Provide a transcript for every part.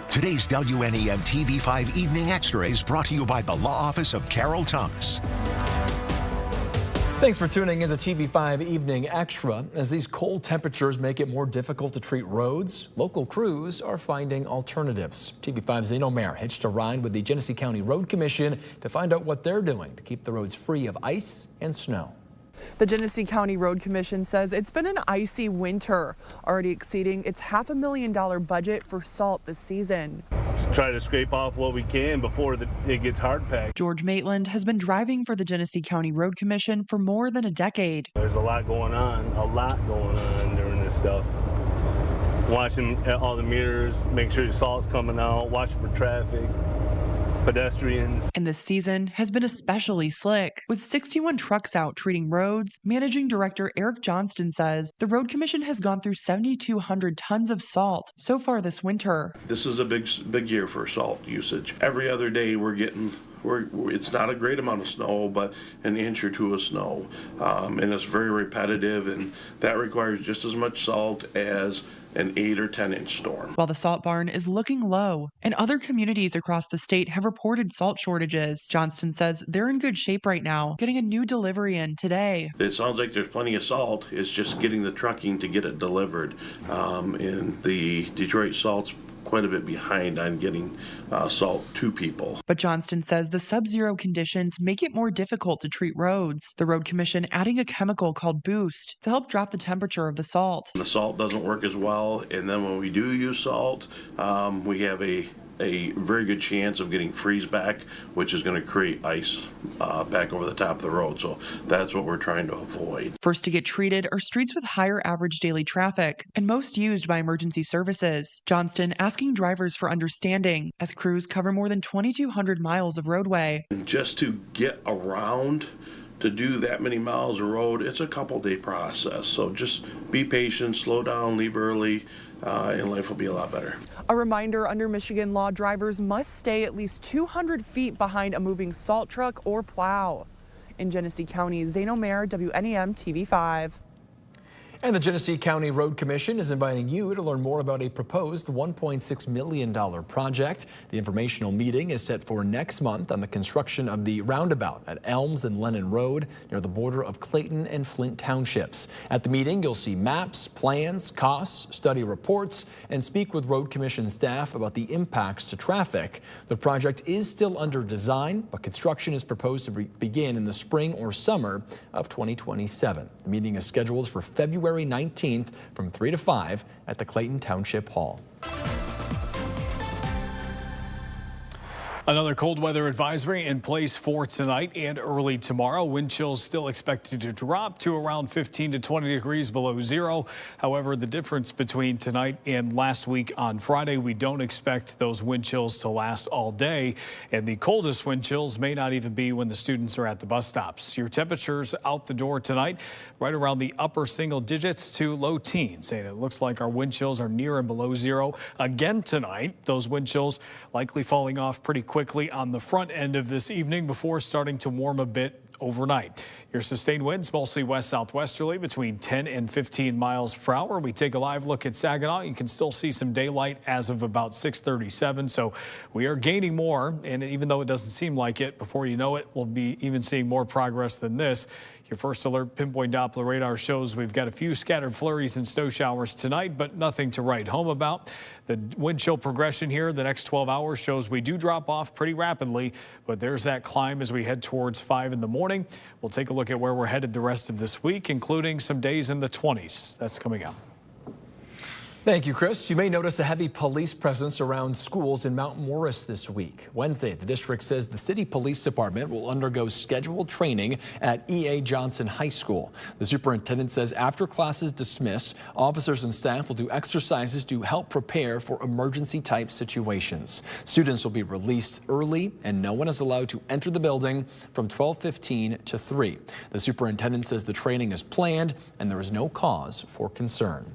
Today's WNEM TV5 Evening Extra is brought to you by the Law Office of Carol Thomas. Thanks for tuning into TV5 Evening Extra. As these cold temperatures make it more difficult to treat roads, local crews are finding alternatives. TV5's Zeno Mayer hitched a ride with the Genesee County Road Commission to find out what they're doing to keep the roads free of ice and snow. The Genesee County Road Commission says it's been an icy winter, already exceeding its $500,000 budget for salt this season. Try to scrape off what we can before it gets hard packed. George Maitland has been driving for the Genesee County Road Commission for more than a decade. There's a lot going on during this stuff. Watching all the mirrors, make sure the salt's coming out, watching for traffic, pedestrians. And this season has been especially slick. With 61 trucks out treating roads, Managing Director Eric Johnston says the Road Commission has gone through 7,200 tons of salt so far this winter. This is a big year for salt usage. Every other day it's not a great amount of snow, but an inch or two of snow. And it's very repetitive, and that requires just as much salt as an 8 or 10-inch storm. While the salt barn is looking low, and other communities across the state have reported salt shortages, Johnston says they're in good shape right now, getting a new delivery in today. It sounds like there's plenty of salt. It's just getting the trucking to get it delivered. And the Detroit salt's quite a bit behind on getting salt to people. But Johnston says the sub-zero conditions make it more difficult to treat roads. The Road Commission adding a chemical called Boost to help drop the temperature of the salt. The salt doesn't work as well, and then when we do use salt, we have a very good chance of getting freeze back, which is going to create ice back over the top of the road. So that's what we're trying to avoid. First to get treated are streets with higher average daily traffic and most used by emergency services. Johnston asking drivers for understanding as crews cover more than 2,200 miles of roadway. And just to get around to do that many miles of road, it's a couple-day process. So just be patient, slow down, leave early, and life will be a lot better. A reminder, under Michigan law, drivers must stay at least 200 feet behind a moving salt truck or plow. In Genesee County, Zeno Mayer, WNEM TV5. And the Genesee County Road Commission is inviting you to learn more about a proposed $1.6 million project. The informational meeting is set for next month on the construction of the roundabout at Elms and Lennon Road near the border of Clayton and Flint Townships. At the meeting, you'll see maps, plans, costs, study reports, and speak with Road Commission staff about the impacts to traffic. The project is still under design, but construction is proposed to begin in the spring or summer of 2027. The meeting is scheduled for February 19th from 3 to 5 at the Clayton Township Hall. Another cold weather advisory in place for tonight and early tomorrow. Wind chills still expected to drop to around 15 to 20 degrees below zero. However, the difference between tonight and last week on Friday, we don't expect those wind chills to last all day. And the coldest wind chills may not even be when the students are at the bus stops. Your temperatures out the door tonight, right around the upper single digits to low teens. And it looks like our wind chills are near and below zero again tonight. Those wind chills likely falling off pretty quickly on the front end of this evening before starting to warm a bit overnight. Your sustained winds mostly west-southwesterly between 10 and 15 miles per hour. We take a live look at Saginaw. You can still see some daylight as of about 6:37. So we are gaining more, and even though it doesn't seem like it, before you know it, we'll be even seeing more progress than this. Your first alert pinpoint Doppler radar shows we've got a few scattered flurries and snow showers tonight, but nothing to write home about. The wind chill progression here the next 12 hours shows we do drop off pretty rapidly, but there's that climb as we head towards 5 in the morning. We'll take a look at where we're headed the rest of this week, including some days in the 20s. That's coming up. Thank you, Chris. You may notice a heavy police presence around schools in Mount Morris this week. Wednesday, the district says the city police department will undergo scheduled training at E.A. Johnson High School. The superintendent says after classes dismiss, officers and staff will do exercises to help prepare for emergency type situations. Students will be released early and no one is allowed to enter the building from 12:15 to 3. The superintendent says the training is planned and there is no cause for concern.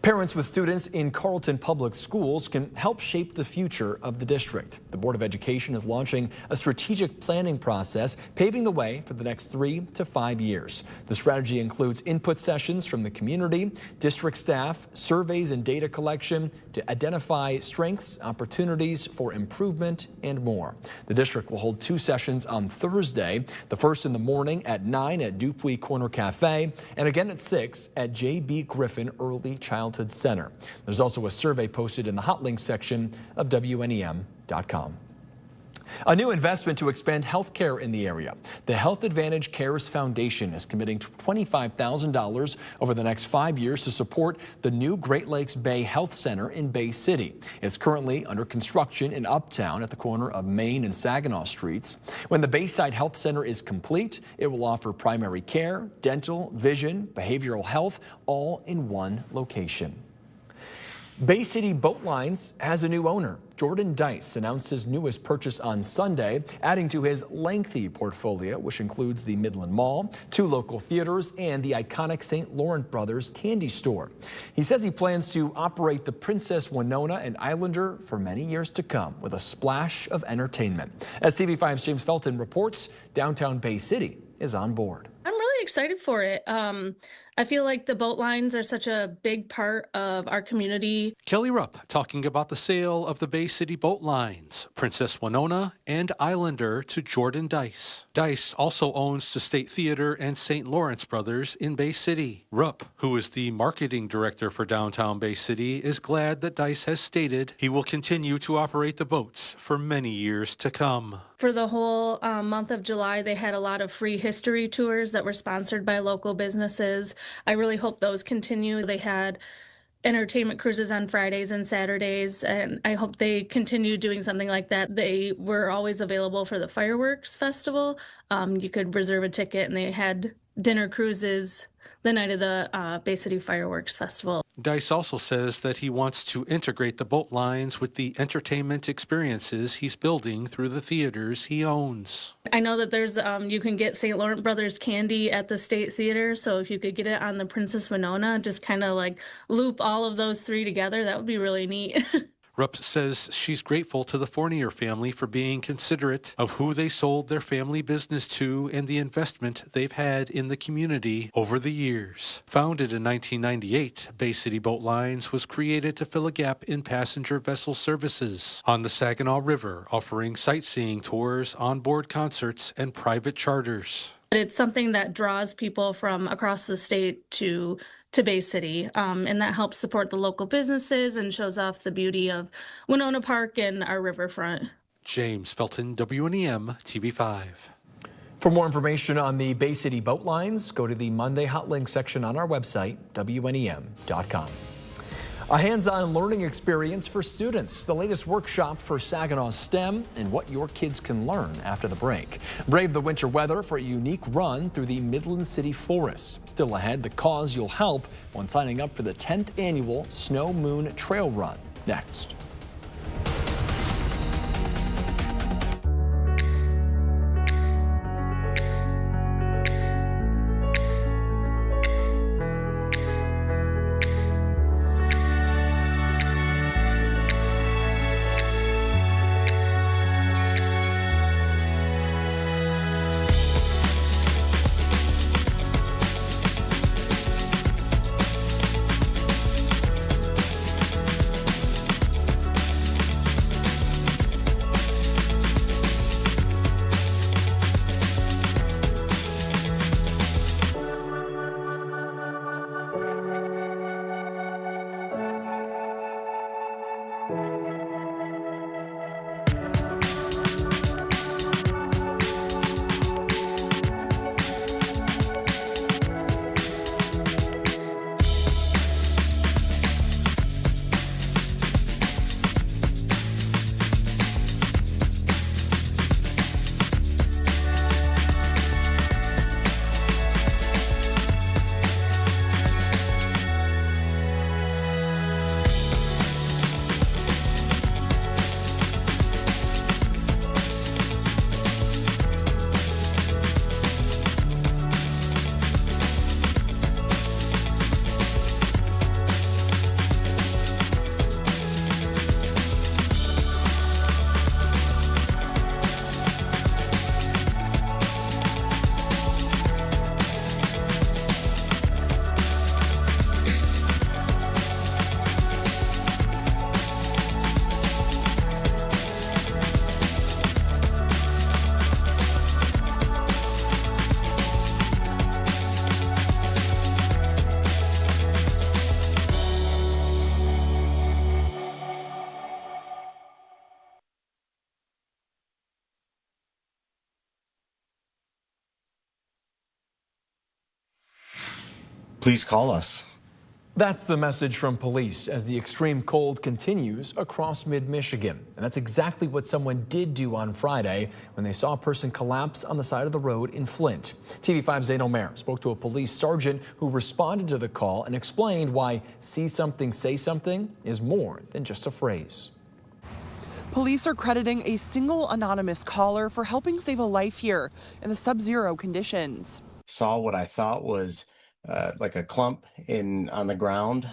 Parents with students in Carlton Public Schools can help shape the future of the district. The Board of Education is launching a strategic planning process, paving the way for the next 3 to 5 years. The strategy includes input sessions from the community, district staff, surveys and data collection to identify strengths, opportunities for improvement, and more. The district will hold 2 sessions on Thursday, the first in the morning at 9 at Dupuy Corner Cafe and again at 6 at J.B. Griffin Early Childhood Center. There's also a survey posted in the hot links section of WNEM.com. A new investment to expand health care in the area. The Health Advantage Cares Foundation is committing $25,000 over the next 5 years to support the new Great Lakes Bay Health Center in Bay City. It's currently under construction in Uptown at the corner of Main and Saginaw Streets. When the Bayside Health Center is complete, it will offer primary care, dental, vision, behavioral health, all in one location. Bay City Boat Lines has a new owner. Jordan Dice announced his newest purchase on Sunday, adding to his lengthy portfolio, which includes the Midland Mall, 2 local theaters, and the iconic St. Laurent Brothers candy store. He says he plans to operate the Princess Winona and Islander for many years to come with a splash of entertainment. As TV5's James Felton reports, downtown Bay City is on board. I'm really excited for it. I feel like the boat lines are such a big part of our community. Kelly Rupp talking about the sale of the Bay City boat lines, Princess Winona and Islander, to Jordan Dice. Dice also owns the State Theater and St. Laurent Brothers in Bay City. Rupp, who is the marketing director for downtown Bay City, is glad that Dice has stated he will continue to operate the boats for many years to come. For the whole month of July, they had a lot of free history tours that were sponsored by local businesses. I really hope those continue. They had entertainment cruises on Fridays and Saturdays, and I hope they continue doing something like that. They were always available for the fireworks festival. You could reserve a ticket, and they had dinner cruises the night of the Bay City Fireworks Festival. Dice also says that he wants to integrate the boat lines with the entertainment experiences he's building through the theaters he owns. I know that there's you can get St. Laurent Brothers candy at the State Theater, so if you could get it on the Princess Winona, just kind of like loop all of those 3 together, that would be really neat. Rupp says she's grateful to the Fournier family for being considerate of who they sold their family business to and the investment they've had in the community over the years. Founded in 1998, Bay City Boat Lines was created to fill a gap in passenger vessel services on the Saginaw River, offering sightseeing tours, onboard concerts, and private charters. It's something that draws people from across the state to Bay City, and that helps support the local businesses and shows off the beauty of Winona Park and our riverfront. James Felton, WNEM TV5. For more information on the Bay City Boat Lines, go to the Monday Hot Link section on our website, WNEM.com. A hands-on learning experience for students, the latest workshop for Saginaw STEM, and what your kids can learn after the break. Brave the winter weather for a unique run through the Midland City Forest. Still ahead, the cause you'll help when signing up for the 10th annual Snow Moon Trail Run. Next. please call us. That's the message from police as the extreme cold continues across mid-Michigan. And that's exactly what someone did do on Friday when they saw a person collapse on the side of the road in Flint. TV5's Zane Omer spoke to a police sergeant who responded to the call and explained why "see something, say something" is more than just a phrase. Police are crediting a single anonymous caller for helping save a life here in the sub-zero conditions. Saw what I thought was like a clump on the ground,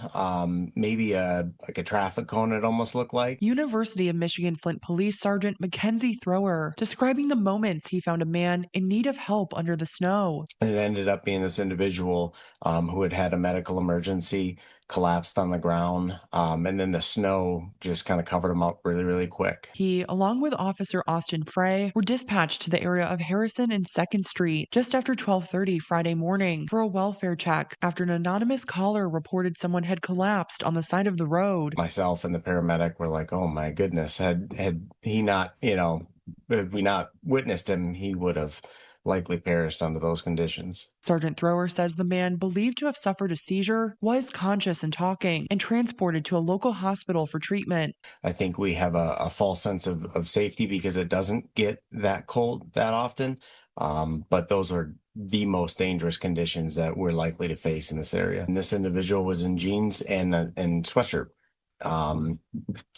maybe like a traffic cone it almost looked like. University of Michigan Flint Police Sergeant Mackenzie Thrower describing the moments he found a man in need of help under the snow. And it ended up being this individual who had a medical emergency, collapsed on the ground, and then the snow just kind of covered him up really, really quick. He, along with Officer Austin Frey, were dispatched to the area of Harrison and 2nd Street just after 12:30 Friday morning for a welfare check after an anonymous caller reported someone had collapsed on the side of the road. Myself and the paramedic were like, oh my goodness, had he not, had we not witnessed him, he would have likely perished under those conditions. Sergeant Thrower says the man, believed to have suffered a seizure, was conscious and talking and transported to a local hospital for treatment. I think we have a false sense of safety because it doesn't get that cold that often, but those are the most dangerous conditions that we're likely to face in this area. And this individual was in jeans and sweatshirt.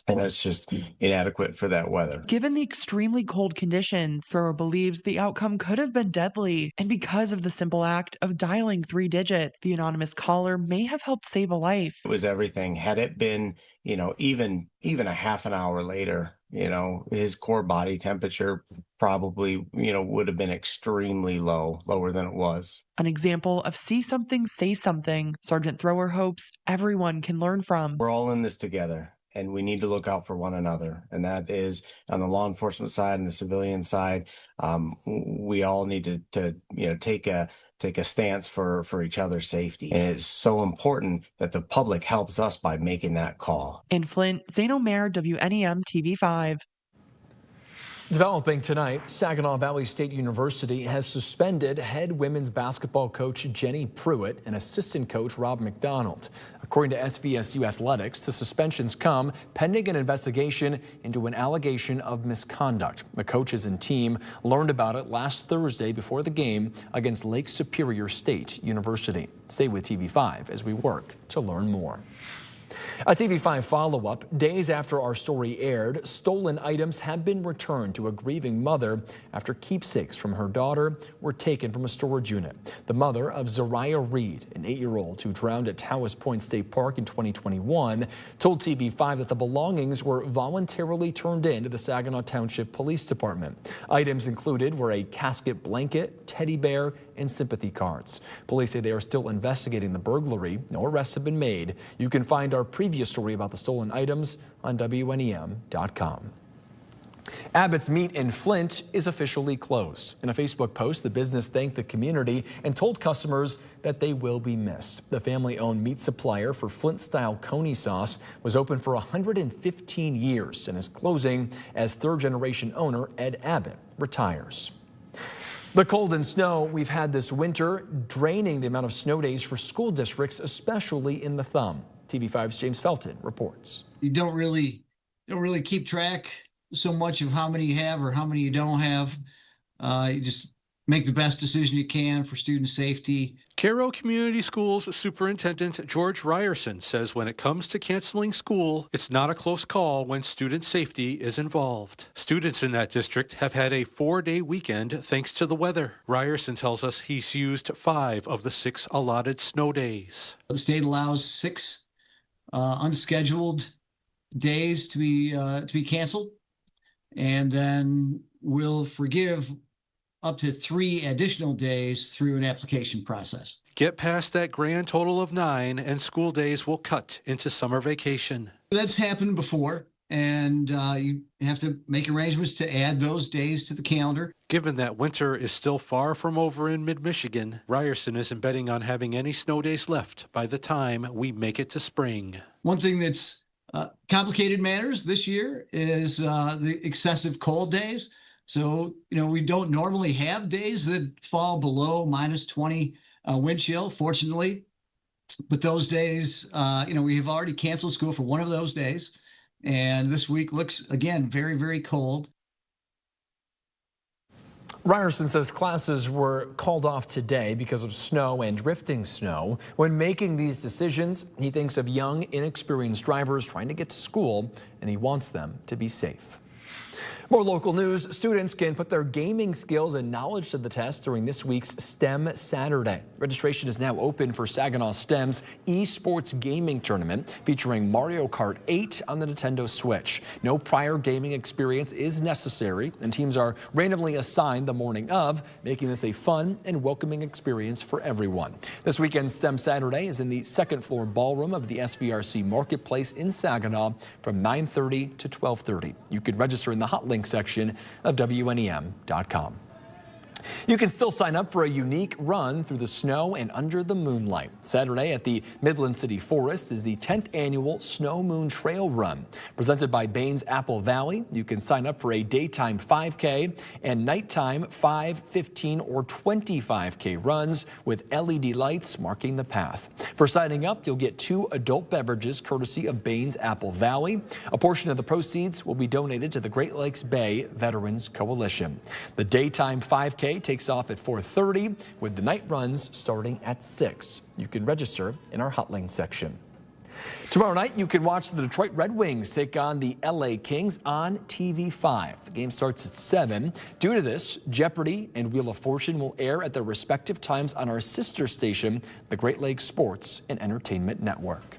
And it's just inadequate for that weather. Given the extremely cold conditions, Thrower believes the outcome could have been deadly. And because of the simple act of dialing 3 digits, the anonymous caller may have helped save a life. It was everything. Had it been, even a half an hour later, his core body temperature probably, would have been extremely lower than it was. An example of see something, say something, Sergeant Thrower hopes everyone can learn from. We're all in this together, and we need to look out for one another. And that is on the law enforcement side and the civilian side. We all need to take a stance for each other's safety. And it's so important that the public helps us by making that call. In Flint, Zane Omer, WNEM TV5. Developing tonight, Saginaw Valley State University has suspended head women's basketball coach Jenny Pruitt and assistant coach Rob McDonald. According to SVSU Athletics, the suspensions come pending an investigation into an allegation of misconduct. The coaches and team learned about it last Thursday before the game against Lake Superior State University. Stay with TV5 as we work to learn more. A TV5 follow-up. Days after our story aired, stolen items have been returned to a grieving mother after keepsakes from her daughter were taken from a storage unit. The mother of Zariah Reed, an 8-year-old who drowned at Tawas Point State Park in 2021, told TV5 that the belongings were voluntarily turned in to the Saginaw Township Police Department. Items included were a casket blanket, teddy bear, and sympathy cards. Police say they are still investigating the burglary. No arrests have been made. You can find our previous story about the stolen items on WNEM.com. Abbott's Meat in Flint is officially closed. In a Facebook post, the business thanked the community and told customers that they will be missed. The family-owned meat supplier for Flint-style coney sauce was open for 115 years and is closing as third-generation owner Ed Abbott retires. The cold and snow we've had this winter draining the amount of snow days for school districts, especially in the Thumb. TV5's James Felton reports. You don't really keep track so much of how many you have or how many you don't have. You just make the best decision you can for student safety. Cairo Community Schools Superintendent George Ryerson says when it comes to canceling school, it's not a close call when student safety is involved. Students in that district have had a 4-day weekend thanks to the weather. Ryerson tells us he's used 5 of the 6 allotted snow days. The state allows 6 unscheduled days to be canceled, and then we'll forgive up to 3 additional days through an application process. Get past that grand total of 9 and school days will cut into summer vacation. That's happened before, and you have to make arrangements to add those days to the calendar. Given that winter is still far from over in mid-Michigan, Ryerson isn't betting on having any snow days left by the time we make it to spring. One thing that's complicated matters this year is the excessive cold days. So, we don't normally have days that fall below -20 wind chill. Fortunately, But those days, we have already canceled school for one of those days. And this week looks, again, very, very cold. Ryerson says classes were called off today because of snow and drifting snow. When making these decisions, he thinks of young, inexperienced drivers trying to get to school, and he wants them to be safe. More local news. Students can put their gaming skills and knowledge to the test during this week's STEM Saturday. Registration is now open for Saginaw STEM's esports gaming tournament featuring Mario Kart 8 on the Nintendo Switch. No prior gaming experience is necessary, and teams are randomly assigned the morning of, making this a fun and welcoming experience for everyone. This weekend's STEM Saturday is in the second floor ballroom of the SVRC Marketplace in Saginaw from 9:30 to 12:30. You can register in the hot link section of WNEM.com. You can still sign up for a unique run through the snow and under the moonlight. Saturday at the Midland City Forest is the 10th annual Snow Moon Trail Run. Presented by Baines Apple Valley, you can sign up for a daytime 5K and nighttime 5, 15, or 25K runs with LED lights marking the path. For signing up, you'll get 2 adult beverages courtesy of Baines Apple Valley. A portion of the proceeds will be donated to the Great Lakes Bay Veterans Coalition. The daytime 5K takes off at 4:30 with the night runs starting at 6. You can register in our Hotlink section. Tomorrow night, you can watch the Detroit Red Wings take on the LA Kings on TV5. The game starts at 7. Due to this, Jeopardy and Wheel of Fortune will air at their respective times on our sister station, the Great Lakes Sports and Entertainment Network.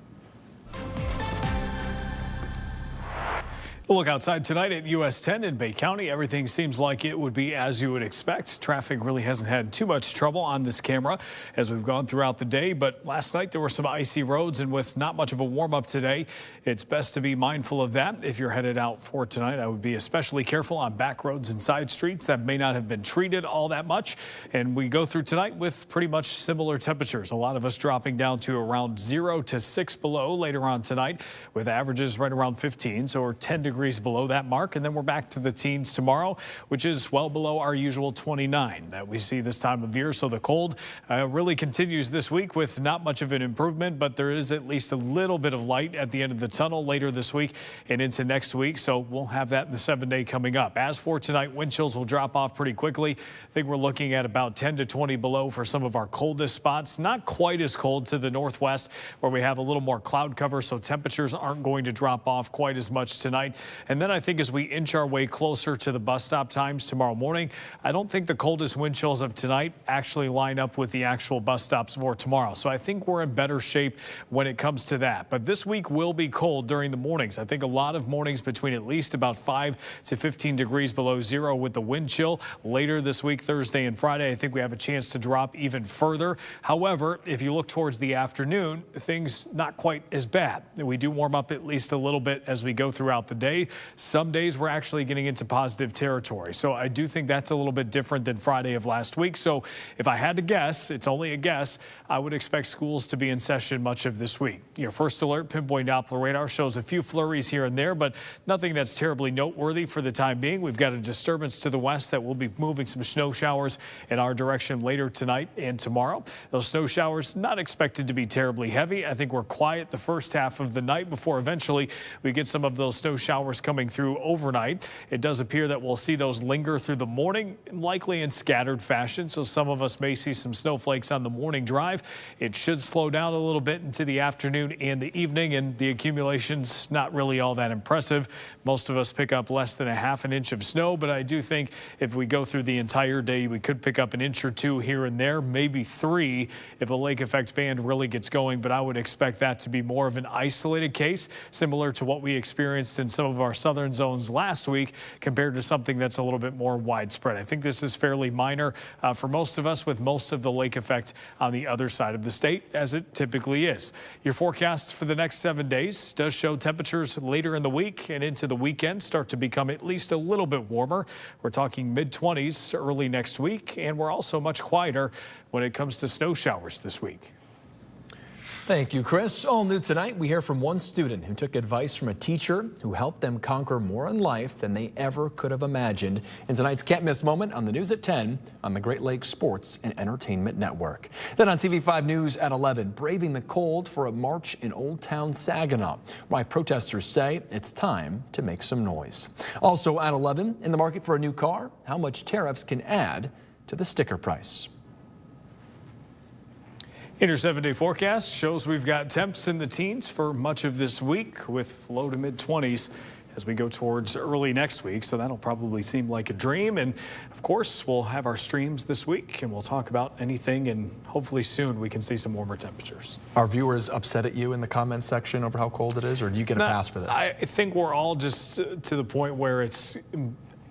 We'll look outside tonight at US 10 in Bay County. Everything seems like it would be as you would expect. Traffic really hasn't had too much trouble on this camera as we've gone throughout the day. But last night there were some icy roads, and with not much of a warm up today, it's best to be mindful of that. If you're headed out for tonight, I would be especially careful on back roads and side streets that may not have been treated all that much. And we go through tonight with pretty much similar temperatures. A lot of us dropping down to around 0 to 6 below later on tonight, with averages right around 15, so we're 10 degrees below that mark, and then we're back to the teens tomorrow, which is well below our usual 29 that we see this time of year. So the cold really continues this week with not much of an improvement, but there is at least a little bit of light at the end of the tunnel later this week and into next week. So we'll have that in the 7-day coming up. As for tonight, wind chills will drop off pretty quickly. I think we're looking at about 10 to 20 below for some of our coldest spots. Not quite as cold to the northwest where we have a little more cloud cover, so temperatures aren't going to drop off quite as much tonight. And then I think as we inch our way closer to the bus stop times tomorrow morning, I don't think the coldest wind chills of tonight actually line up with the actual bus stops for tomorrow. So I think we're in better shape when it comes to that. But this week will be cold during the mornings. I think a lot of mornings between at least about 5 to 15 degrees below 0 with the wind chill. Later this week, Thursday and Friday, I think we have a chance to drop even further. However, if you look towards the afternoon, things not quite as bad. We do warm up at least a little bit as we go throughout the day. Some days we're actually getting into positive territory. So I do think that's a little bit different than Friday of last week. So if I had to guess, it's only a guess, I would expect schools to be in session much of this week. Your first alert pinpoint Doppler radar shows a few flurries here and there, but nothing that's terribly noteworthy for the time being. We've got a disturbance to the west that will be moving some snow showers in our direction later tonight and tomorrow. Those snow showers not expected to be terribly heavy. I think we're quiet the first half of the night before eventually we get some of those snow showers coming through overnight. It does appear that we'll see those linger through the morning, likely in scattered fashion. So some of us may see some snowflakes on the morning drive. It should slow down a little bit into the afternoon and the evening, and the accumulation's not really all that impressive. Most of us pick up less than a half an inch of snow, but I do think if we go through the entire day, we could pick up an inch or two here and there, maybe 3 if a lake effect band really gets going. But I would expect that to be more of an isolated case, similar to what we experienced in some of our southern zones last week compared to something that's a little bit more widespread. I think this is fairly minor for most of us, with most of the lake effect on the other side of the state, as it typically is. Your forecast for the next 7 days does show temperatures later in the week and into the weekend start to become at least a little bit warmer. We're talking mid-20s early next week, and we're also much quieter when it comes to snow showers this week. Thank you, Chris. All new tonight, we hear from one student who took advice from a teacher who helped them conquer more in life than they ever could have imagined. In tonight's Can't Miss Moment on the news at 10 on the Great Lakes Sports and Entertainment Network. Then on TV5 News at 11, braving the cold for a march in Old Town Saginaw. Why protesters say it's time to make some noise. Also at 11, in the market for a new car, how much tariffs can add to the sticker price. In your 7-day forecast shows we've got temps in the teens for much of this week with low to mid 20s as we go towards early next week. So that'll probably seem like a dream. And of course, we'll have our streams this week and we'll talk about anything, and hopefully soon we can see some warmer temperatures. Are viewers upset at you in the comments section over how cold it is, or do you get a pass for this? I think we're all just to the point where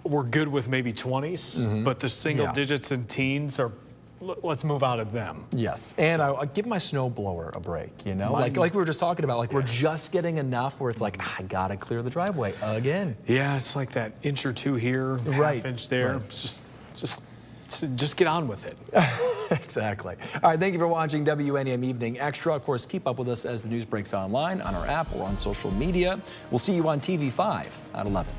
we're good with maybe 20s, but the single digits and teens are. Let's move out of them. Yes, and I'll give my snowblower a break, you know? Like we were just talking about, like we're just getting enough where it's like, I gotta clear the driveway again. Yeah, it's like that inch or two here, half inch there. Right. Just get on with it. Exactly. All right, thank you for watching WNEM Evening Extra. Of course, keep up with us as the news breaks online, on our app, or on social media. We'll see you on TV5 at 11.